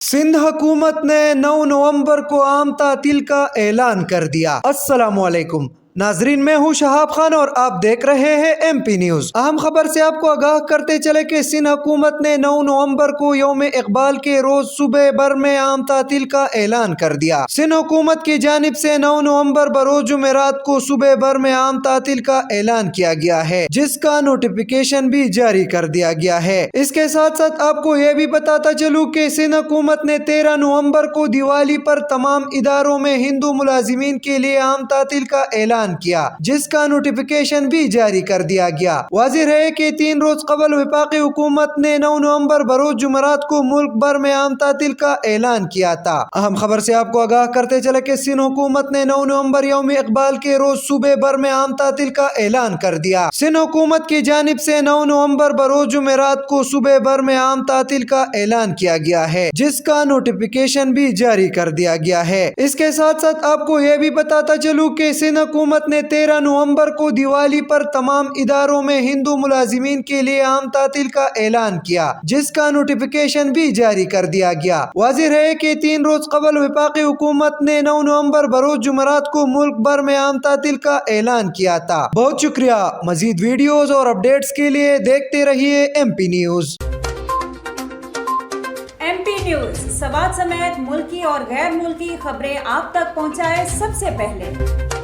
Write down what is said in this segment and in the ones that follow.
सिंध हुकूमत ने 9 नवंबर को आम तातील का ऐलान कर दिया। अस्सलामुअलैकुम नाजरीन, मैं हूँ शहाब खान और आप देख रहे हैं MP न्यूज। अहम खबर से आपको आगाह करते चले कि सिंध हुकूमत ने 9 नवंबर को यौम इकबाल के रोज सुबह भर में आम तातील का ऐलान कर दिया। सिंध हुकूमत की जानिब से 9 नवंबर बरोज जुमेरात को सुबह भर में आम तातील का ऐलान किया गया है, जिसका नोटिफिकेशन भी जारी कर दिया गया है। इसके साथ साथ आपको यह भी बताता चलूं कि सिंध हुकूमत ने 13 नवंबर को दिवाली पर तमाम इदारों में हिंदू मुलाजिमीन के लिए आम तातील का ऐलान किया, जिसका नोटिफिकेशन भी जारी कर दिया गया। वाज़िह है कि 3 रोज कबल वफाकी हुकूमत ने 9 नवंबर बरोज जुमेरात को मुल्क भर में आम तातील का ऐलान किया था। अहम खबर से आपको आगाह करते चले कि सिंध हुकूमत ने 9 नवंबर यौम इकबाल के रोज सुबह भर में आम तातील का ऐलान कर दिया। सिंध हुकूमत की जानिब से 9 नवंबर बरोज जुमेरात को सुबह भर में आम तातील का ऐलान किया गया है, जिसका नोटिफिकेशन भी जारी कर दिया गया है। इसके साथ साथ आपको यह भी बताता चलूं कि सिंध हुकूमत ने 13 नवंबर को दिवाली पर तमाम इदारों में हिंदू मुलाजिमीन के लिए आम तातील का ऐलान किया, जिसका नोटिफिकेशन भी जारी कर दिया गया। वाज़िह है कि 3 रोज कबल वफाकी हुकूमत ने 9 नवंबर बरोज जुमेरात को मुल्क भर में आम तातील का ऐलान किया था। बहुत शुक्रिया। मजीद वीडियोस और अपडेट्स के लिए देखते रहिए MP न्यूज। MP न्यूज सवाल समेत मुल्की और गैर मुल्की खबरें आप तक पहुंचाए सबसे पहले।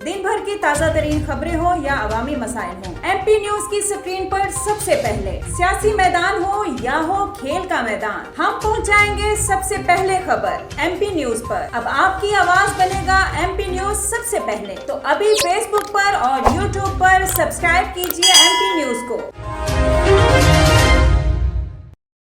दिन भर की ताज़ा तरीन खबरें हो या अवामी मसाइल हो, MP न्यूज की स्क्रीन पर सबसे पहले। सियासी मैदान हो या हो खेल का मैदान, हम पहुंचाएंगे सबसे पहले खबर MP न्यूज पर। अब आपकी आवाज बनेगा MP न्यूज सबसे पहले। तो अभी Facebook पर और YouTube पर सब्सक्राइब कीजिए MP न्यूज को।